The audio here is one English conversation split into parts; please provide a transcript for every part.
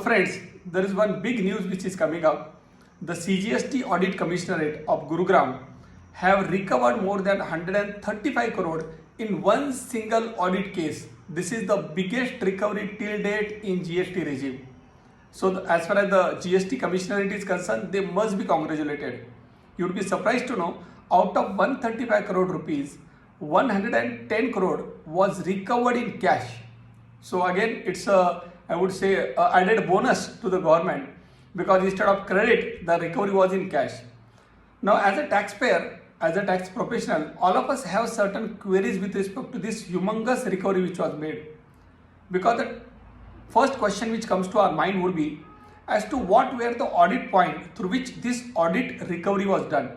friends, there is one big news which is coming up. The CGST Audit Commissionerate of Gurugram have recovered more than 135 crore in one single audit case. This is the biggest recovery till date in GST regime. So as far as the GST Commissionerate is concerned, they must be congratulated. You would be surprised to know out of 135 crore rupees, 110 crore was recovered in cash. So again, it's I would say added bonus to the government, because instead of credit, the recovery was in cash. Now, as a taxpayer, as a tax professional, all of us have certain queries with respect to this humongous recovery which was made. Because the first question which comes to our mind would be as to what were the audit point through which this audit recovery was done.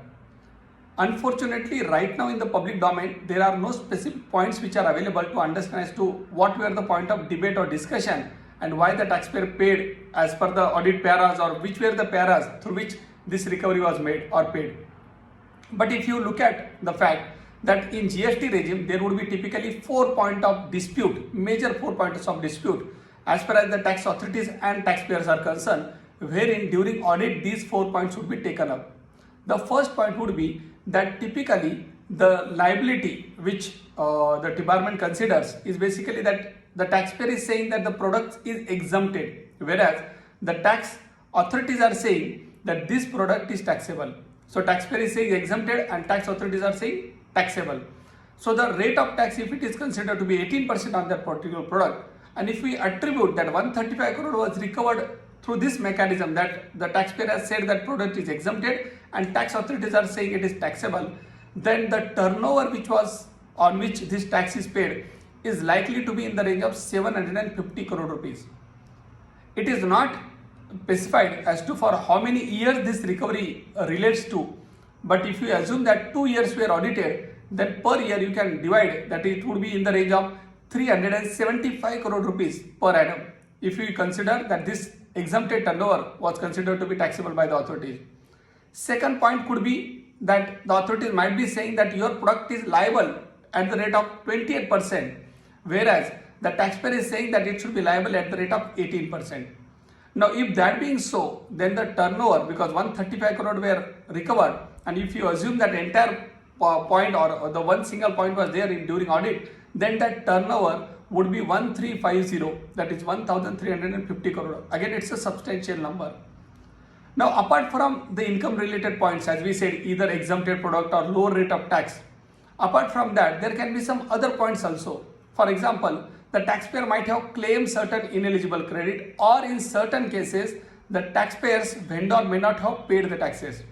Unfortunately, right now in the public domain, there are no specific points which are available to understand as to what were the point of debate or discussion and why the taxpayer paid as per the audit paras, or which were the paras through which this recovery was made or paid. But if you look at the fact that in GST regime, there would be typically 4 points of dispute, major 4 points of dispute as far as the tax authorities and taxpayers are concerned, wherein during audit these 4 points would be taken up. The first point would be that typically the liability which the department considers is basically that the taxpayer is saying that the product is exempted, whereas the tax authorities are saying that this product is taxable. So taxpayer is saying exempted and tax authorities are saying taxable. So the rate of tax, if it is considered to be 18% on that particular product, and if we attribute that 135 crore was recovered through this mechanism, that the taxpayer has said that product is exempted and tax authorities are saying it is taxable, then the turnover which was on which this tax is paid is likely to be in the range of 750 crore rupees. It is not specified as to for how many years this recovery relates to, but if you assume that 2 years were audited, then per year you can divide that it would be in the range of 375 crore rupees per annum, if you consider that this exempted turnover was considered to be taxable by the authorities. Second point could be that the authorities might be saying that your product is liable at the rate of 28%, whereas the taxpayer is saying that it should be liable at the rate of 18%. Now, if that being so, then the turnover, because 135 crore were recovered, and if you assume that entire point or the one single point was there during audit, then that turnover would be 1350, that is 1350 crore. Again, it's a substantial number. Now, apart from the income related points, as we said, either exempted product or lower rate of tax, apart from that, there can be some other points also. For example, the taxpayer might have claimed certain ineligible credit, or in certain cases, the taxpayer's vendor may not have paid the taxes.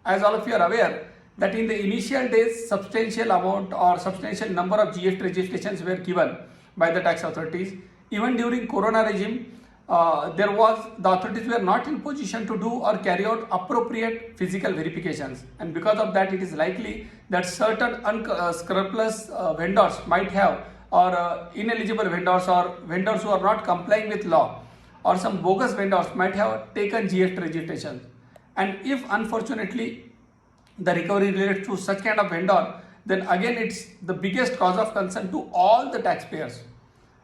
As all of you are aware, that in the initial days, substantial amount or substantial number of GST registrations were given by the tax authorities. Even during Corona regime, the authorities were not in position to do or carry out appropriate physical verifications, and because of that, it is likely that certain unscrupulous vendors might have, or ineligible vendors or vendors who are not complying with law, or some bogus vendors might have taken GST registration. And if unfortunately the recovery relates to such kind of vendor, then again it's the biggest cause of concern to all the taxpayers.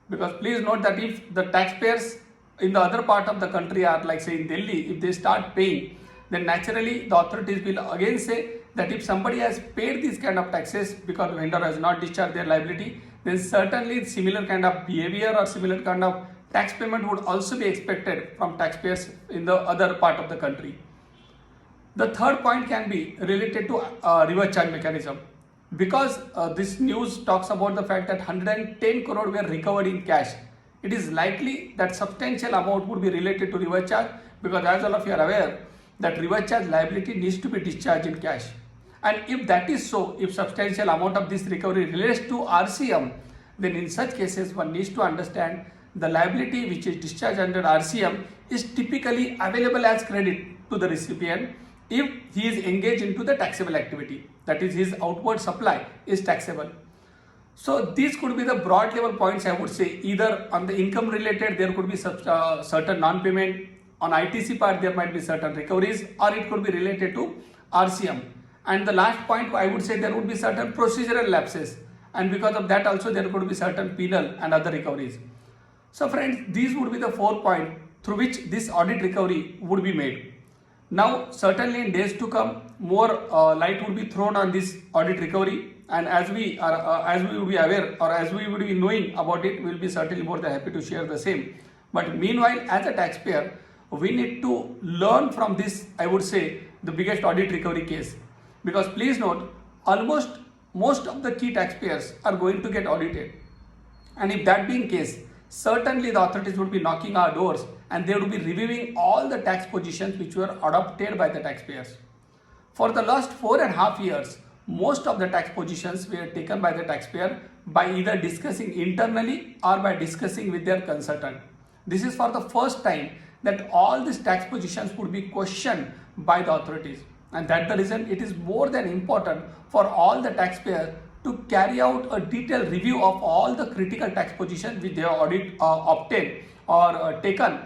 Because please note that if the taxpayers in the other part of the country are, like say in Delhi, if they start paying, then naturally the authorities will again say that if somebody has paid these kind of taxes because the vendor has not discharged their liability, then certainly similar kind of behavior or similar kind of tax payment would also be expected from taxpayers in the other part of the country. The third point can be related to reverse charge mechanism. Because this news talks about the fact that 110 crore were recovered in cash, it is likely that substantial amount would be related to reverse charge, because as all of you are aware that reverse charge liability needs to be discharged in cash. And if that is so, if substantial amount of this recovery relates to RCM, then in such cases one needs to understand the liability which is discharged under RCM is typically available as credit to the recipient if he is engaged into the taxable activity, that is his outward supply is taxable. So these could be the broad level points, I would say. Either on the income related there could be certain non-payment, on ITC part there might be certain recoveries, or it could be related to RCM. And the last point, I would say there would be certain procedural lapses, and because of that also there could be certain penal and other recoveries. So friends, these would be the 4 points through which this audit recovery would be made. Now, certainly in days to come, more light would be thrown on this audit recovery, and as we will be aware, or as we would be knowing about it, we will be certainly more than happy to share the same. But meanwhile, as a taxpayer, we need to learn from this, I would say, the biggest audit recovery case. Because please note, almost most of the key taxpayers are going to get audited. And if that being case, certainly the authorities would be knocking our doors and they would be reviewing all the tax positions which were adopted by the taxpayers. For the last 4.5 years, most of the tax positions were taken by the taxpayer by either discussing internally or by discussing with their consultant. This is for the first time that all these tax positions would be questioned by the authorities, and that's the reason it is more than important for all the taxpayers to carry out a detailed review of all the critical tax positions which they have obtained or taken